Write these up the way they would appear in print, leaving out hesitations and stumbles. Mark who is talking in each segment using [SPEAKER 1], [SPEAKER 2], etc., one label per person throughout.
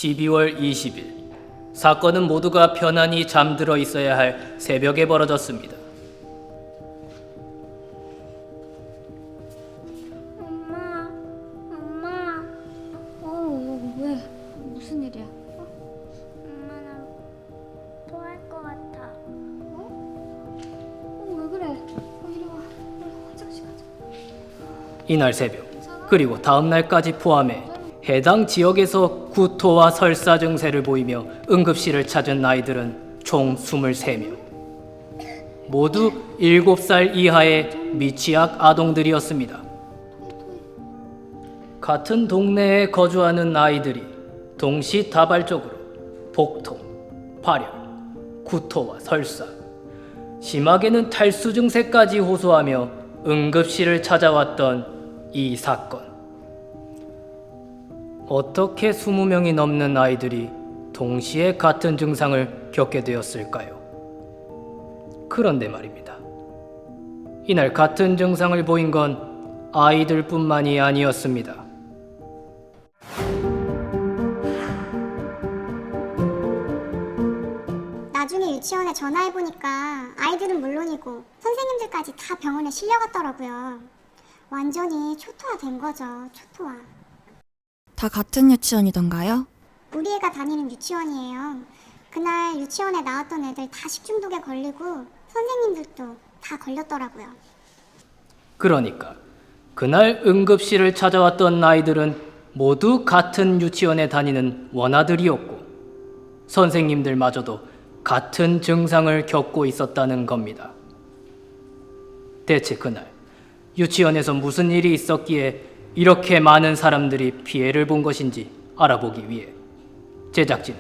[SPEAKER 1] 12월 20일 사건은 모두가 편안히 잠들어 있어야 할 새벽에 벌어졌습니다.
[SPEAKER 2] 엄마. 왜? 무슨 일이야? 엄마, 나 토할 것 같아. 왜 그래? 이리 와. 화장실 가자.
[SPEAKER 1] 이날 새벽 그리고 다음 날까지 포함해 해당 지역에서 구토와 설사 증세를 보이며 응급실을 찾은 아이들은 총 23명. 모두 7살 이하의 미취학 아동들이었습니다. 같은 동네에 거주하는 아이들이 동시다발적으로 복통, 발열, 구토와 설사, 심하게는 탈수 증세까지 호소하며 응급실을 찾아왔던 이 사건. 어떻게 20명이 넘는 아이들이 동시에 같은 증상을 겪게 되었을까요? 그런데 말입니다. 이날 같은 증상을 보인 건 아이들뿐만이 아니었습니다.
[SPEAKER 3] 나중에 유치원에 전화해보니까 아이들은 물론이고 선생님들까지 다 병원에 실려갔더라고요. 완전히 초토화 된 거죠, 초토화.
[SPEAKER 4] 다 같은 유치원이던가요?
[SPEAKER 3] 우리 애가 다니는 유치원이에요. 그날 유치원에 나왔던 애들 다 식중독에 걸리고 선생님들도 다 걸렸더라고요.
[SPEAKER 1] 그러니까 그날 응급실을 찾아왔던 아이들은 모두 같은 유치원에 다니는 원아들이었고 선생님들마저도 같은 증상을 겪고 있었다는 겁니다. 대체 그날 유치원에서 무슨 일이 있었기에 이렇게 많은 사람들이 피해를 본 것인지 알아보기 위해 제작진은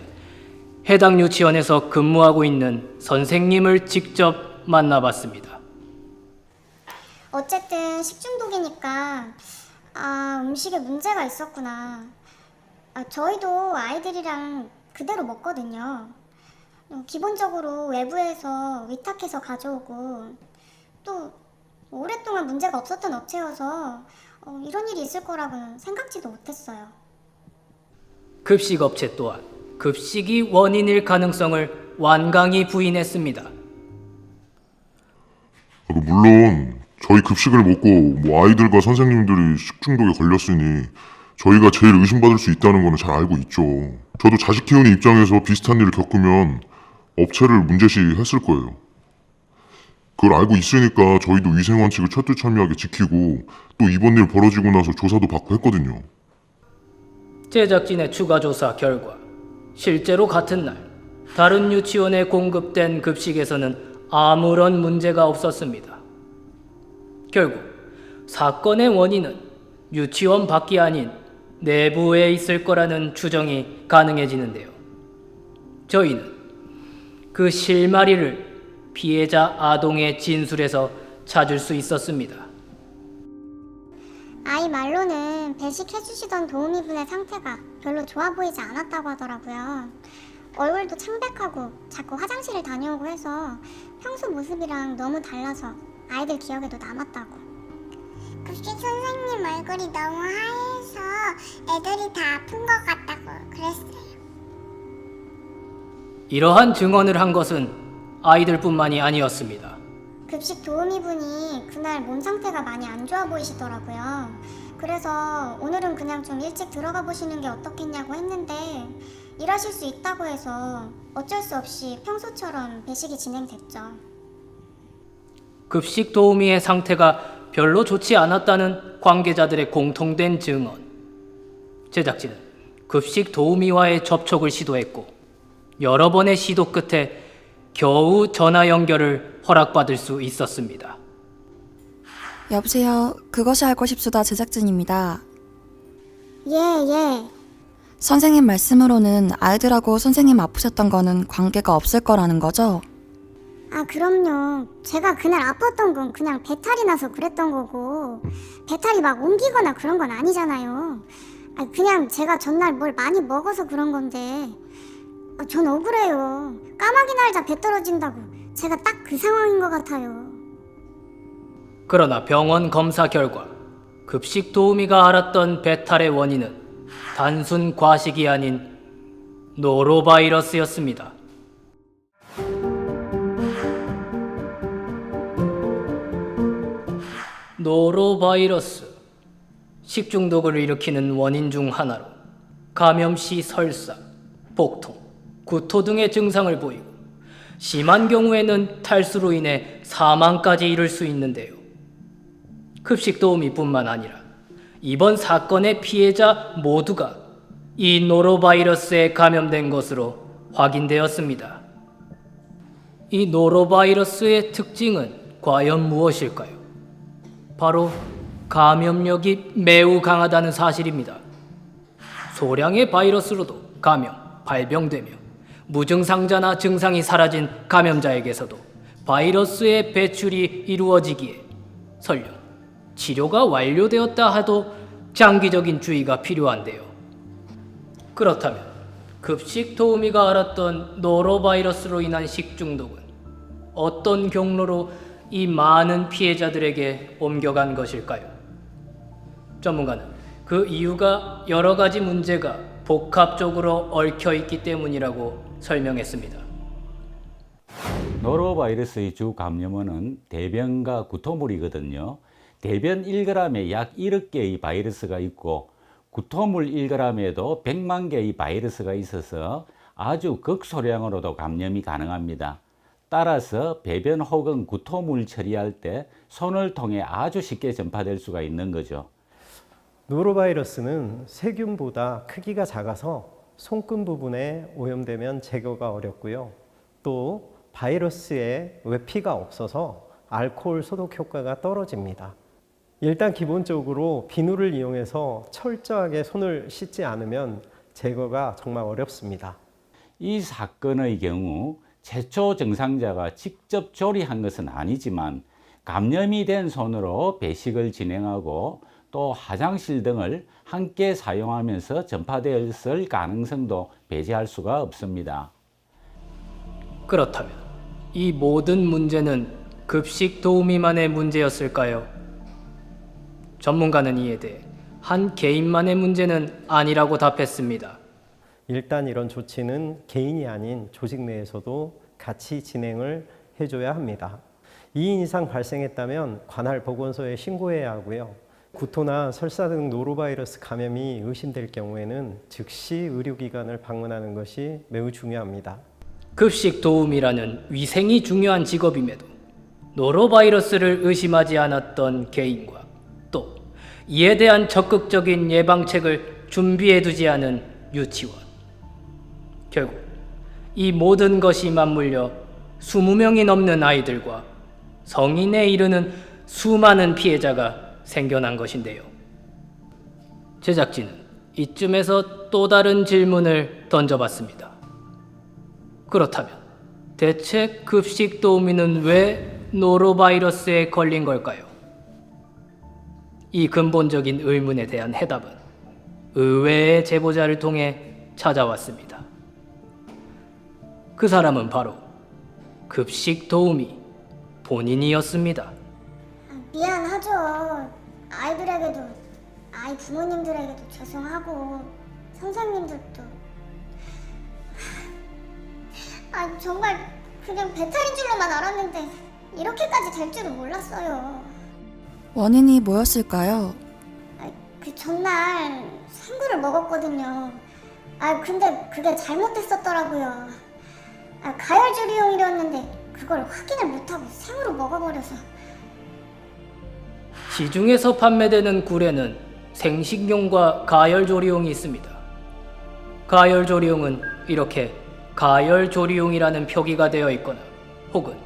[SPEAKER 1] 해당 유치원에서 근무하고 있는 선생님을 직접 만나봤습니다.
[SPEAKER 3] 어쨌든 식중독이니까 음식에 문제가 있었구나. 저희도 아이들이랑 그대로 먹거든요. 기본적으로 외부에서 위탁해서 가져오고 또 오랫동안 문제가 없었던 업체여서 이런 일이 있을 거라고는 생각지도 못했어요.
[SPEAKER 1] 급식업체 또한 급식이 원인일 가능성을 완강히 부인했습니다.
[SPEAKER 5] 물론 저희 급식을 먹고 아이들과 선생님들이 식중독에 걸렸으니 저희가 제일 의심받을 수 있다는 거는 잘 알고 있죠. 저도 자식 키우는 입장에서 비슷한 일을 겪으면 업체를 문제시했을 거예요. 그걸 알고 있으니까 저희도 위생원칙을 철두철미하게 지키고 또 이번 일 벌어지고 나서 조사도 받고 했거든요.
[SPEAKER 1] 제작진의 추가 조사 결과 실제로 같은 날 다른 유치원에 공급된 급식에서는 아무런 문제가 없었습니다. 결국 사건의 원인은 유치원 밖이 아닌 내부에 있을 거라는 추정이 가능해지는데요. 저희는 그 실마리를 피해자 아동의 진술에서 찾을 수 있었습니다.
[SPEAKER 3] 아이 말로는 배식해주시던 도우미분의 상태가 별로 좋아 보이지 않았다고 하더라고요. 얼굴도 창백하고 자꾸 화장실을 다녀오고 해서 평소 모습이랑 너무 달라서 아이들 기억에도 남았다고. 급식 선생님 얼굴이 너무 하얘서 애들이 다 아픈 것 같다고 그랬어요.
[SPEAKER 1] 이러한 증언을 한 것은 아이들뿐만이 아니었습니다.
[SPEAKER 3] 급식 도우미분이 그날 몸 상태가 많이 안 좋아 보이시더라고요. 그래서 오늘은 그냥 좀 일찍 들어가 보시는 게 어떻겠냐고 했는데 일하실 수 있다고 해서 어쩔 수 없이 평소처럼 배식이 진행됐죠.
[SPEAKER 1] 급식 도우미의 상태가 별로 좋지 않았다는 관계자들의 공통된 증언. 제작진은 급식 도우미와의 접촉을 시도했고 여러 번의 시도 끝에 겨우 전화 연결을 허락받을 수 있었습니다.
[SPEAKER 4] 여보세요. 그것이 알고 싶수다 제작진입니다.
[SPEAKER 3] 예.
[SPEAKER 4] 선생님 말씀으로는 아이들하고 선생님 아프셨던 거는 관계가 없을 거라는 거죠?
[SPEAKER 3] 그럼요. 제가 그날 아팠던 건 그냥 배탈이 나서 그랬던 거고 배탈이 막 옮기거나 그런 건 아니잖아요. 그냥 제가 전날 뭘 많이 먹어서 그런 건데 전 억울해요. 까마귀 날자 배 떨어진다고 제가 딱 그 상황인 것 같아요.
[SPEAKER 1] 그러나 병원 검사 결과 급식 도우미가 알았던 배탈의 원인은 단순 과식이 아닌 노로바이러스였습니다. 노로바이러스, 식중독을 일으키는 원인 중 하나로 감염 시 설사, 복통, 구토 등의 증상을 보이고 심한 경우에는 탈수로 인해 사망까지 이를 수 있는데요. 급식 도우미뿐만 아니라 이번 사건의 피해자 모두가 이 노로바이러스에 감염된 것으로 확인되었습니다. 이 노로바이러스의 특징은 과연 무엇일까요? 바로 감염력이 매우 강하다는 사실입니다. 소량의 바이러스로도 감염, 발병되며 무증상자나 증상이 사라진 감염자에게서도 바이러스의 배출이 이루어지기에 설령 치료가 완료되었다 하도 장기적인 주의가 필요한데요. 그렇다면 급식 도우미가 앓았던 노로바이러스로 인한 식중독은 어떤 경로로 이 많은 피해자들에게 옮겨간 것일까요? 전문가는 그 이유가 여러 가지 문제가 복합적으로 얽혀 있기 때문이라고 설명했습니다.
[SPEAKER 6] 노로바이러스의 주 감염원은 대변과 구토물이거든요. 대변 1g에 약 1억 개의 바이러스가 있고 구토물 1g에도 100만 개의 바이러스가 있어서 아주 극소량으로도 감염이 가능합니다. 따라서 배변 혹은 구토물 처리할 때 손을 통해 아주 쉽게 전파될 수가 있는 거죠.
[SPEAKER 7] 노로바이러스는 세균보다 크기가 작아서 손금 부분에 오염되면 제거가 어렵고요. 또 바이러스에 외피가 없어서 알코올 소독 효과가 떨어집니다. 일단 기본적으로 비누를 이용해서 철저하게 손을 씻지 않으면 제거가 정말 어렵습니다.
[SPEAKER 6] 이 사건의 경우 최초 증상자가 직접 조리한 것은 아니지만 감염이 된 손으로 배식을 진행하고 또 화장실 등을 함께 사용하면서 전파되었을 가능성도 배제할 수가 없습니다.
[SPEAKER 1] 그렇다면 이 모든 문제는 급식 도우미만의 문제였을까요? 전문가는 이에 대해 한 개인만의 문제는 아니라고 답했습니다.
[SPEAKER 7] 일단 이런 조치는 개인이 아닌 조직 내에서도 같이 진행을 해줘야 합니다. 2인 이상 발생했다면 관할 보건소에 신고해야 하고요. 구토나 설사 등 노로바이러스 감염이 의심될 경우에는 즉시 의료기관을 방문하는 것이 매우 중요합니다.
[SPEAKER 1] 급식 도우미라는 위생이 중요한 직업임에도 노로바이러스를 의심하지 않았던 개인과 또 이에 대한 적극적인 예방책을 준비해두지 않은 유치원. 결국 이 모든 것이 맞물려 20명이 넘는 아이들과 성인에 이르는 수많은 피해자가 생겨난 것인데요. 제작진은 이쯤에서 또 다른 질문을 던져봤습니다. 그렇다면 대체 급식 도우미는 왜 노로바이러스에 걸린 걸까요? 이 근본적인 의문에 대한 해답은 의외의 제보자를 통해 찾아왔습니다. 그 사람은 바로 급식 도우미 본인이었습니다.
[SPEAKER 3] 미안하죠. 아이들에게도, 아이 부모님들에게도 죄송하고 선생님들도. 정말 그냥 배탈인 줄로만 알았는데 이렇게까지 될 줄은 몰랐어요.
[SPEAKER 4] 원인이 뭐였을까요?
[SPEAKER 3] 그 전날 생굴을 먹었거든요. 근데 그게 잘못됐었더라고요. 가열조리용이었는데 그걸 확인을 못하고 생으로 먹어버려서.
[SPEAKER 1] 시중에서 판매되는 굴에는 생식용과 가열조리용이 있습니다. 가열조리용은 이렇게 가열조리용이라는 표기가 되어 있거나 혹은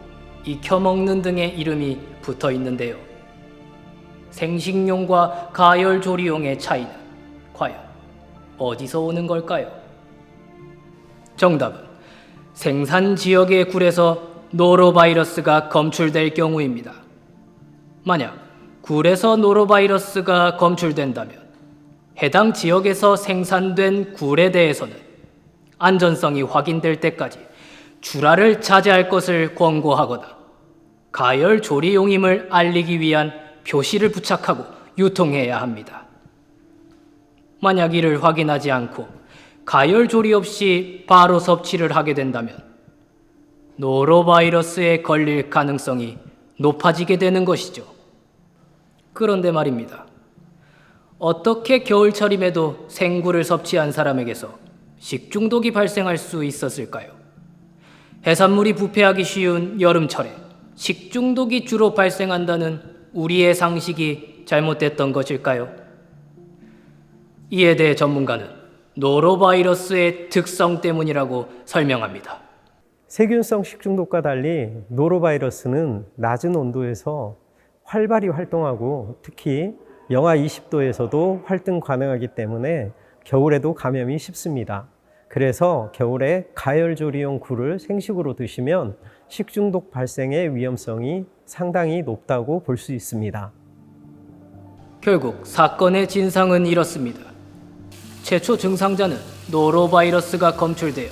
[SPEAKER 1] 익혀먹는 등의 이름이 붙어 있는데요. 생식용과 가열조리용의 차이는 과연 어디서 오는 걸까요? 정답은 생산 지역의 굴에서 노로바이러스가 검출될 경우입니다. 만약 굴에서 노로바이러스가 검출된다면 해당 지역에서 생산된 굴에 대해서는 안전성이 확인될 때까지 출하를 자제할 것을 권고하거나 가열 조리용임을 알리기 위한 표시를 부착하고 유통해야 합니다. 만약 이를 확인하지 않고 가열 조리 없이 바로 섭취를 하게 된다면 노로바이러스에 걸릴 가능성이 높아지게 되는 것이죠. 그런데 말입니다. 어떻게 겨울철임에도 생굴을 섭취한 사람에게서 식중독이 발생할 수 있었을까요? 해산물이 부패하기 쉬운 여름철에 식중독이 주로 발생한다는 우리의 상식이 잘못됐던 것일까요? 이에 대해 전문가는 노로바이러스의 특성 때문이라고 설명합니다.
[SPEAKER 7] 세균성 식중독과 달리 노로바이러스는 낮은 온도에서 활발히 활동하고 특히 영하 20도에서도 활동 가능하기 때문에 겨울에도 감염이 쉽습니다. 그래서 겨울에 가열조리용 굴을 생식으로 드시면 식중독 발생의 위험성이 상당히 높다고 볼 수 있습니다.
[SPEAKER 1] 결국 사건의 진상은 이렇습니다. 최초 증상자는 노로바이러스가 검출되어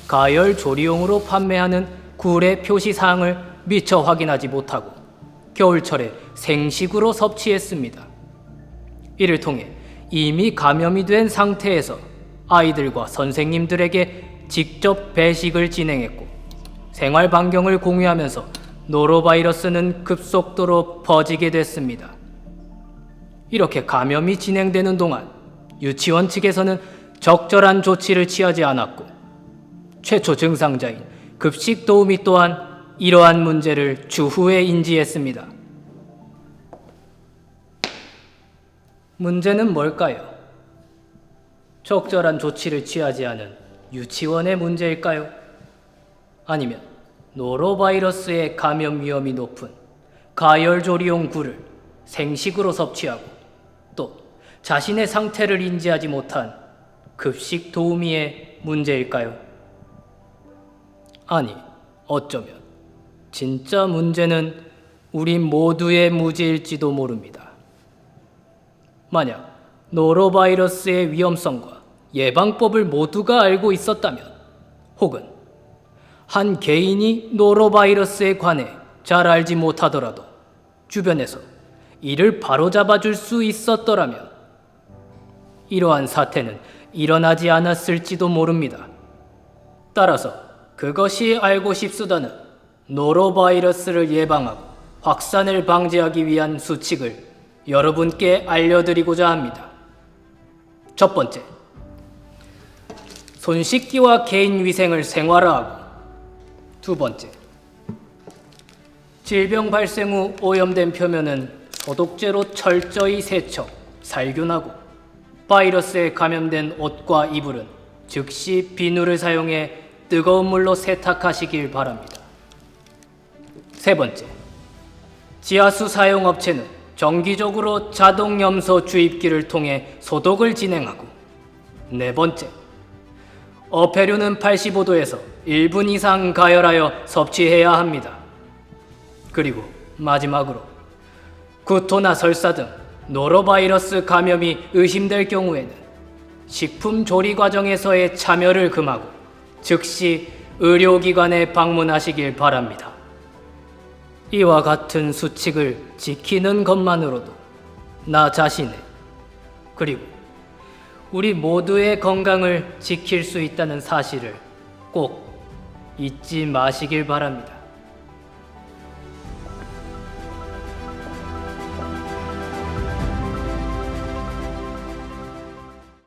[SPEAKER 1] 가열 조리용으로 판매하는 굴의 표시사항을 미처 확인하지 못하고 겨울철에 생식으로 섭취했습니다. 이를 통해 이미 감염이 된 상태에서 아이들과 선생님들에게 직접 배식을 진행했고 생활 반경을 공유하면서 노로바이러스는 급속도로 퍼지게 됐습니다. 이렇게 감염이 진행되는 동안 유치원 측에서는 적절한 조치를 취하지 않았고 최초 증상자인 급식 도우미 또한 이러한 문제를 추후에 인지했습니다. 문제는 뭘까요? 적절한 조치를 취하지 않은 유치원의 문제일까요? 아니면 노로바이러스의 감염 위험이 높은 가열조리용 굴을 생식으로 섭취하고 또 자신의 상태를 인지하지 못한 급식 도우미의 문제일까요? 아니, 어쩌면 진짜 문제는 우리 모두의 무지일지도 모릅니다. 만약 노로바이러스의 위험성과 예방법을 모두가 알고 있었다면 혹은 한 개인이 노로바이러스에 관해 잘 알지 못하더라도 주변에서 이를 바로잡아 줄 수 있었더라면 이러한 사태는 일어나지 않았을지도 모릅니다. 따라서 그것이 알고 싶수다는 노로바이러스를 예방하고 확산을 방지하기 위한 수칙을 여러분께 알려드리고자 합니다. 첫 번째, 손 씻기와 개인 위생을 생활화하고 두 번째, 질병 발생 후 오염된 표면은 소독제로 철저히 세척, 살균하고 바이러스에 감염된 옷과 이불은 즉시 비누를 사용해 뜨거운 물로 세탁하시길 바랍니다. 세 번째, 지하수 사용 업체는 정기적으로 자동 염소 주입기를 통해 소독을 진행하고 네 번째, 어패류는 85도에서 1분 이상 가열하여 섭취해야 합니다. 그리고 마지막으로 구토나 설사 등 노로바이러스 감염이 의심될 경우에는 식품 조리 과정에서의 참여를 금하고 즉시 의료기관에 방문하시길 바랍니다. 이와 같은 수칙을 지키는 것만으로도 나 자신의 그리고 우리 모두의 건강을 지킬 수 있다는 사실을 꼭 잊지 마시길 바랍니다.